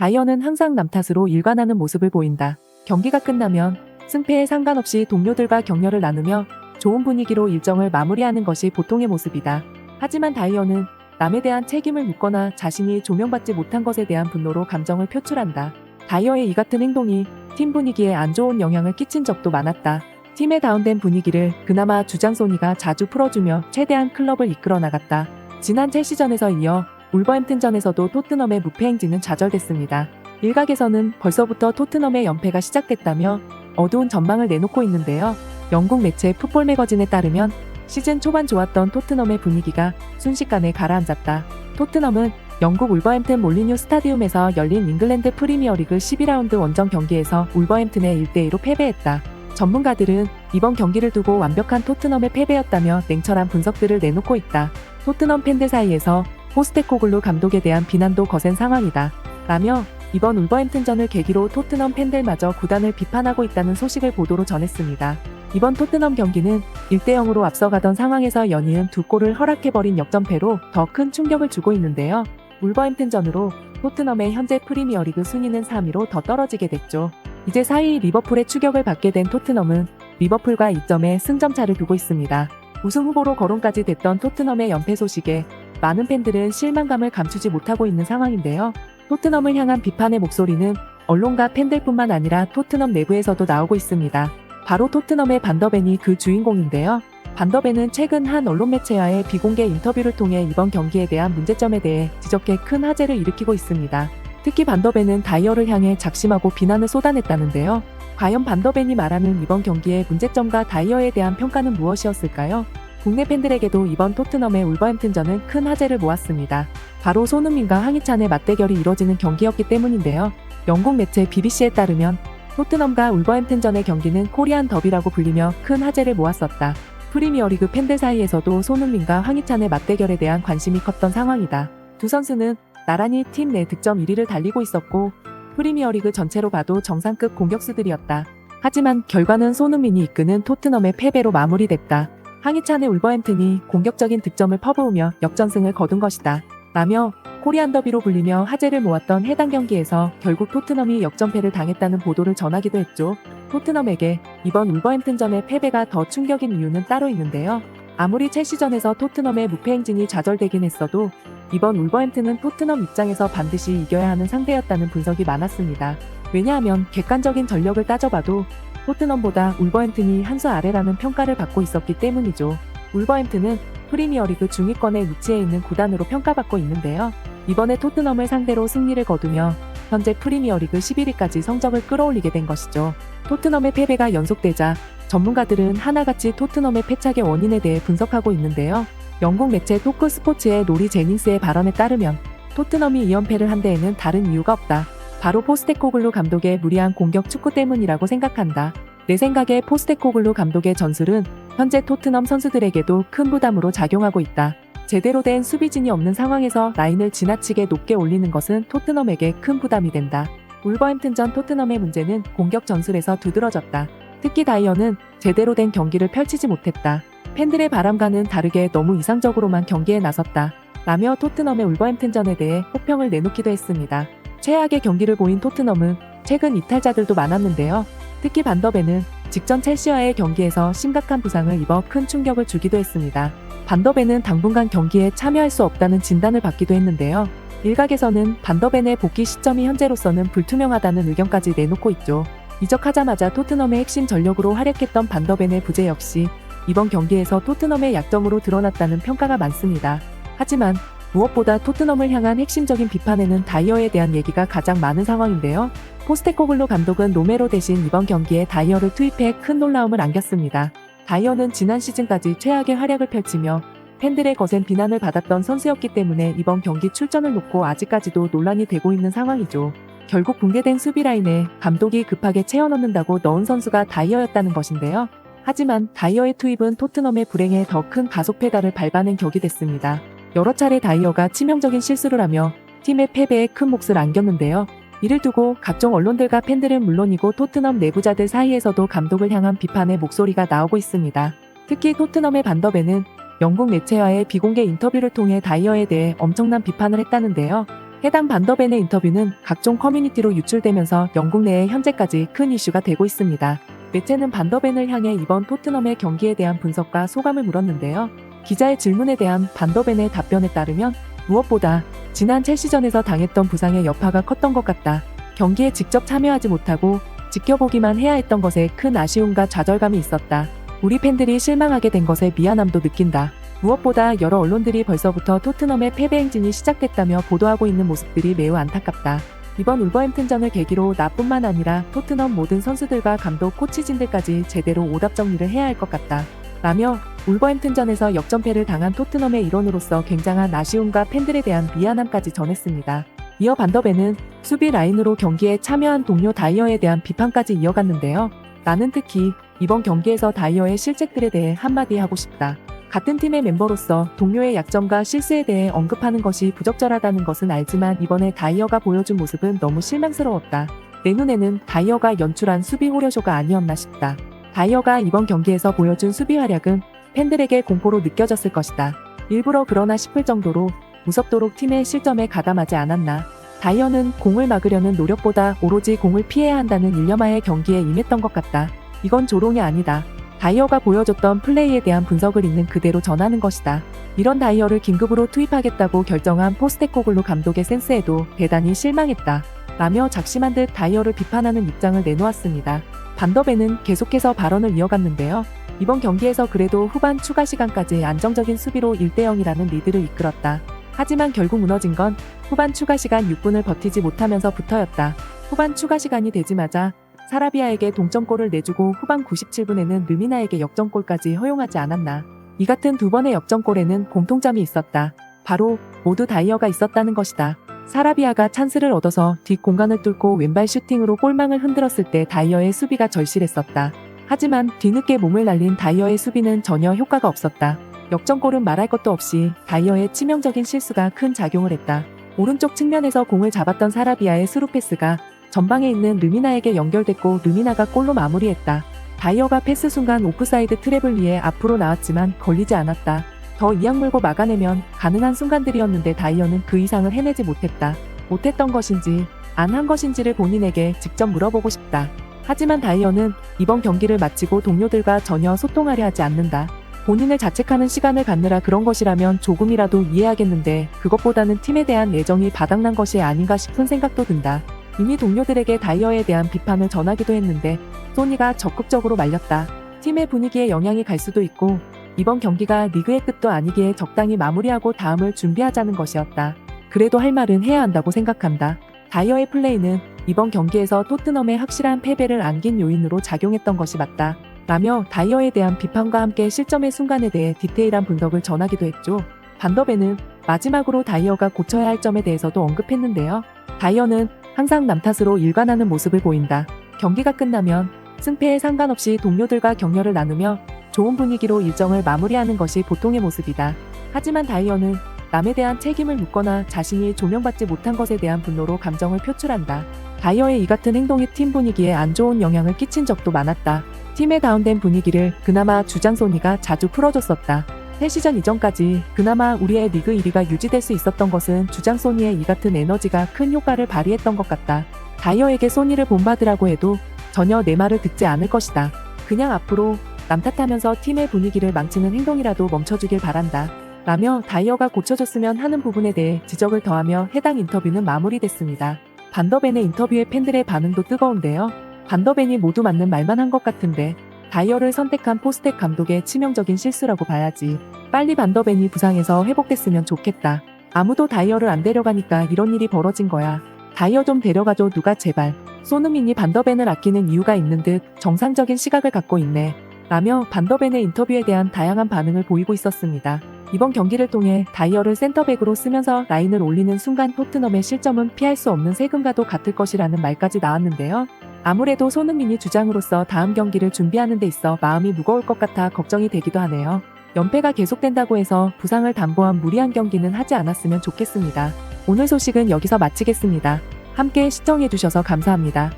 다이어는 항상 남 탓으로 일관하는 모습을 보인다. 경기가 끝나면 승패에 상관없이 동료들과 격려를 나누며 좋은 분위기로 일정을 마무리하는 것이 보통의 모습이다. 하지만 다이어는 남에 대한 책임을 묻거나 자신이 조명받지 못한 것에 대한 분노로 감정을 표출한다. 다이어의 이 같은 행동이 팀 분위기에 안 좋은 영향을 끼친 적도 많았다. 팀의 다운된 분위기를 그나마 주장 소니가 자주 풀어주며 최대한 클럽을 이끌어 나갔다. 지난 첼시전에서 이어 울버햄튼전에서도 토트넘의 무패 행진은 좌절됐습니다. 일각에서는 벌써부터 토트넘의 연패가 시작됐다며 어두운 전망을 내놓고 있는데요. 영국 매체 풋볼 매거진에 따르면 시즌 초반 좋았던 토트넘의 분위기가 순식간에 가라앉았다. 토트넘은 영국 울버햄튼 몰리뉴 스타디움에서 열린 잉글랜드 프리미어리그 12라운드 원정 경기에서 울버햄튼에 1대2로 패배했다. 전문가들은 이번 경기를 두고 완벽한 토트넘의 패배였다며 냉철한 분석들을 내놓고 있다. 토트넘 팬들 사이에서 포스테코글루 감독에 대한 비난도 거센 상황이다. 라며 이번 울버햄튼전을 계기로 토트넘 팬들마저 구단을 비판하고 있다는 소식을 보도로 전했습니다. 이번 토트넘 경기는 1대0으로 앞서가던 상황에서 연이은 2골을 허락해버린 역전패로 더 큰 충격을 주고 있는데요. 울버햄튼전으로 토트넘의 현재 프리미어리그 순위는 3위로 더 떨어지게 됐죠. 이제 4위 리버풀의 추격을 받게 된 토트넘은 리버풀과 2점의 승점차를 두고 있습니다. 우승 후보로 거론까지 됐던 토트넘의 연패 소식에 많은 팬들은 실망감을 감추지 못하고 있는 상황인데요. 토트넘을 향한 비판의 목소리는 언론과 팬들뿐만 아니라 토트넘 내부에서도 나오고 있습니다. 바로 토트넘의 반더벤이 그 주인공인데요. 반더벤은 최근 한 언론 매체와의 비공개 인터뷰를 통해 이번 경기에 대한 문제점에 대해 지적해 큰 화제를 일으키고 있습니다. 특히 반더벤은 다이어를 향해 작심하고 비난을 쏟아냈다는데요. 과연 반더벤이 말하는 이번 경기의 문제점과 다이어에 대한 평가는 무엇이었을까요? 국내 팬들에게도 이번 토트넘의 울버햄튼전은 큰 화제를 모았습니다. 바로 손흥민과 황희찬의 맞대결이 이뤄지는 경기였기 때문인데요. 영국 매체 BBC에 따르면 토트넘과 울버햄튼전의 경기는 코리안 더비라고 불리며 큰 화제를 모았었다. 프리미어리그 팬들 사이에서도 손흥민과 황희찬의 맞대결에 대한 관심이 컸던 상황이다. 두 선수는 나란히 팀 내 득점 1위를 달리고 있었고 프리미어리그 전체로 봐도 정상급 공격수들이었다. 하지만 결과는 손흥민이 이끄는 토트넘의 패배로 마무리됐다. 황희찬의 울버햄튼이 공격적인 득점을 퍼부으며 역전승을 거둔 것이다. 라며 코리안 더비로 불리며 화제를 모았던 해당 경기에서 결국 토트넘이 역전패를 당했다는 보도를 전하기도 했죠. 토트넘에게 이번 울버햄튼전의 패배가 더 충격인 이유는 따로 있는데요. 아무리 첼시전에서 토트넘의 무패 행진이 좌절되긴 했어도 이번 울버햄튼은 토트넘 입장에서 반드시 이겨야 하는 상대였다는 분석이 많았습니다. 왜냐하면 객관적인 전력을 따져봐도 토트넘보다 울버햄튼이 한 수 아래라는 평가를 받고 있었기 때문이죠. 울버햄튼은 프리미어리그 중위권에 위치해 있는 구단으로 평가받고 있는데요. 이번에 토트넘을 상대로 승리를 거두며 현재 프리미어리그 11위까지 성적을 끌어올리게 된 것이죠. 토트넘의 패배가 연속되자 전문가들은 하나같이 토트넘의 패착의 원인에 대해 분석하고 있는데요. 영국 매체 토크 스포츠의 로리 제닝스의 발언에 따르면 토트넘이 2연패를 한 데에는 다른 이유가 없다. 바로 포스테코글루 감독의 무리한 공격 축구 때문이라고 생각한다. 내 생각에 포스테코글루 감독의 전술은 현재 토트넘 선수들에게도 큰 부담으로 작용하고 있다. 제대로 된 수비진이 없는 상황에서 라인을 지나치게 높게 올리는 것은 토트넘에게 큰 부담이 된다. 울버햄튼전 토트넘의 문제는 공격 전술에서 두드러졌다. 특히 다이어는 제대로 된 경기를 펼치지 못했다. 팬들의 바람과는 다르게 너무 이상적으로만 경기에 나섰다. 라며 토트넘의 울버햄튼전에 대해 혹평을 내놓기도 했습니다. 최악의 경기를 보인 토트넘은 최근 이탈자들도 많았는데요. 특히 반더벤은 직전 첼시와의 경기에서 심각한 부상을 입어 큰 충격을 주기도 했습니다. 반더벤은 당분간 경기에 참여할 수 없다는 진단을 받기도 했는데요. 일각에서는 반더벤의 복귀 시점이 현재로서는 불투명하다는 의견까지 내놓고 있죠. 이적하자마자 토트넘의 핵심 전력으로 활약했던 반더벤의 부재 역시 이번 경기에서 토트넘의 약점으로 드러났다는 평가가 많습니다. 하지만 무엇보다 토트넘을 향한 핵심적인 비판에는 다이어에 대한 얘기가 가장 많은 상황인데요. 포스테코글루 감독은 로메로 대신 이번 경기에 다이어를 투입해 큰 놀라움을 안겼습니다. 다이어는 지난 시즌까지 최악의 활약을 펼치며 팬들의 거센 비난을 받았던 선수였기 때문에 이번 경기 출전을 놓고 아직까지도 논란이 되고 있는 상황이죠. 결국 붕괴된 수비 라인에 감독이 급하게 채워넣는다고 넣은 선수가 다이어였다는 것인데요. 하지만 다이어의 투입은 토트넘의 불행에 더 큰 가속 페달을 밟아낸 격이 됐습니다. 여러 차례 다이어가 치명적인 실수를 하며 팀의 패배에 큰 몫을 안겼는데요. 이를 두고 각종 언론들과 팬들은 물론이고 토트넘 내부자들 사이에서도 감독을 향한 비판의 목소리가 나오고 있습니다. 특히 토트넘의 반더벤은 영국 매체와의 비공개 인터뷰를 통해 다이어에 대해 엄청난 비판을 했다는데요. 해당 반더벤의 인터뷰는 각종 커뮤니티로 유출되면서 영국 내에 현재까지 큰 이슈가 되고 있습니다. 매체는 반더벤을 향해 이번 토트넘의 경기에 대한 분석과 소감을 물었는데요. 기자의 질문에 대한 반더벤의 답변에 따르면 무엇보다 지난 첼시전에서 당했던 부상의 여파가 컸던 것 같다. 경기에 직접 참여하지 못하고 지켜보기만 해야 했던 것에 큰 아쉬움과 좌절감이 있었다. 우리 팬들이 실망하게 된 것에 미안함도 느낀다. 무엇보다 여러 언론들이 벌써부터 토트넘의 패배 행진이 시작됐다며 보도하고 있는 모습들이 매우 안타깝다. 이번 울버햄튼전을 계기로 나뿐만 아니라 토트넘 모든 선수들과 감독, 코치진들까지 제대로 오답 정리를 해야 할 것 같다. 라며 울버햄튼전에서 역전패를 당한 토트넘의 일원으로서 굉장한 아쉬움과 팬들에 대한 미안함까지 전했습니다. 이어 반더벤은 수비 라인으로 경기에 참여한 동료 다이어에 대한 비판까지 이어갔는데요. 나는 특히 이번 경기에서 다이어의 실책들에 대해 한마디 하고 싶다. 같은 팀의 멤버로서 동료의 약점과 실수에 대해 언급하는 것이 부적절하다는 것은 알지만 이번에 다이어가 보여준 모습은 너무 실망스러웠다. 내 눈에는 다이어가 연출한 수비 호려쇼가 아니었나 싶다. 다이어가 이번 경기에서 보여준 수비 활약은 팬들에게 공포로 느껴졌을 것이다. 일부러 그러나 싶을 정도로 무섭도록 팀의 실점에 가담하지 않았나. 다이어는 공을 막으려는 노력보다 오로지 공을 피해야 한다는 일념하에 경기에 임했던 것 같다. 이건 조롱이 아니다. 다이어가 보여줬던 플레이에 대한 분석을 있는 그대로 전하는 것이다. 이런 다이어를 긴급으로 투입하겠다고 결정한 포스테코글루 감독의 센스에도 대단히 실망했다. 라며 작심한 듯 다이어를 비판하는 입장을 내놓았습니다. 반더벤은 계속해서 발언을 이어갔는데요. 이번 경기에서 그래도 후반 추가 시간까지 안정적인 수비로 1대0이라는 리드를 이끌었다. 하지만 결국 무너진 건 후반 추가 시간 6분을 버티지 못하면서부터였다. 후반 추가 시간이 되자마자 사라비아에게 동점골을 내주고 후반 97분에는 르미나에게 역전골까지 허용하지 않았나. 이 같은 두 번의 역전골에는 공통점이 있었다. 바로 모두 다이어가 있었다는 것이다. 사라비아가 찬스를 얻어서 뒷공간을 뚫고 왼발 슈팅으로 골망을 흔들었을 때 다이어의 수비가 절실했었다. 하지만 뒤늦게 몸을 날린 다이어의 수비는 전혀 효과가 없었다. 역전골은 말할 것도 없이 다이어의 치명적인 실수가 큰 작용을 했다. 오른쪽 측면에서 공을 잡았던 사라비아의 스루 패스가 전방에 있는 르미나에게 연결됐고 르미나가 골로 마무리했다. 다이어가 패스 순간 오프사이드 트랩을 위해 앞으로 나왔지만 걸리지 않았다. 더 이악 물고 막아내면 가능한 순간들이었는데 다이어는 그 이상을 해내지 못했다. 못했던 것인지 안 한 것인지를 본인에게 직접 물어보고 싶다. 하지만 다이어는 이번 경기를 마치고 동료들과 전혀 소통하려 하지 않는다. 본인을 자책하는 시간을 갖느라 그런 것이라면 조금이라도 이해하겠는데 그것보다는 팀에 대한 애정이 바닥난 것이 아닌가 싶은 생각도 든다. 이미 동료들에게 다이어에 대한 비판을 전하기도 했는데 소니가 적극적으로 말렸다. 팀의 분위기에 영향이 갈 수도 있고 이번 경기가 리그의 끝도 아니기에 적당히 마무리하고 다음을 준비하자는 것이었다. 그래도 할 말은 해야 한다고 생각한다. 다이어의 플레이는 이번 경기에서 토트넘의 확실한 패배를 안긴 요인으로 작용했던 것이 맞다. 라며 다이어에 대한 비판과 함께 실점의 순간에 대해 디테일한 분석을 전하기도 했죠. 반더벤은 마지막으로 다이어가 고쳐야 할 점에 대해서도 언급했는데요. 다이어는 항상 남 탓으로 일관하는 모습을 보인다. 경기가 끝나면 승패에 상관없이 동료들과 격려를 나누며 좋은 분위기로 일정을 마무리하는 것이 보통의 모습이다. 하지만 다이어는 남에 대한 책임을 묻거나 자신이 조명받지 못한 것에 대한 분노로 감정을 표출한다. 다이어의 이 같은 행동이 팀 분위기에 안 좋은 영향을 끼친 적도 많았다. 팀의 다운된 분위기를 그나마 주장 소니가 자주 풀어줬었다. 3시전 이전까지 그나마 우리의 리그 1위가 유지될 수 있었던 것은 주장 소니의 이 같은 에너지가 큰 효과를 발휘했던 것 같다. 다이어에게 소니를 본받으라고 해도 전혀 내 말을 듣지 않을 것이다. 그냥 앞으로 남 탓하면서 팀의 분위기를 망치는 행동이라도 멈춰주길 바란다. 라며 다이어가 고쳐줬으면 하는 부분에 대해 지적을 더하며 해당 인터뷰는 마무리됐습니다. 반더벤의 인터뷰에 팬들의 반응도 뜨거운데요. 반더벤이 모두 맞는 말만 한 것 같은데 다이어를 선택한 포스텍 감독의 치명적인 실수라고 봐야지. 빨리 반더벤이 부상에서 회복됐으면 좋겠다. 아무도 다이어를 안 데려가니까 이런 일이 벌어진 거야. 다이어 좀 데려가줘 누가 제발. 손흥민이 반더벤을 아끼는 이유가 있는 듯 정상적인 시각을 갖고 있네. 라며 반더벤의 인터뷰에 대한 다양한 반응을 보이고 있었습니다. 이번 경기를 통해 다이어를 센터백으로 쓰면서 라인을 올리는 순간 토트넘의 실점은 피할 수 없는 세금과도 같을 것이라는 말까지 나왔는데요. 아무래도 손흥민이 주장으로서 다음 경기를 준비하는 데 있어 마음이 무거울 것 같아 걱정이 되기도 하네요. 연패가 계속된다고 해서 부상을 담보한 무리한 경기는 하지 않았으면 좋겠습니다. 오늘 소식은 여기서 마치겠습니다. 함께 시청해주셔서 감사합니다.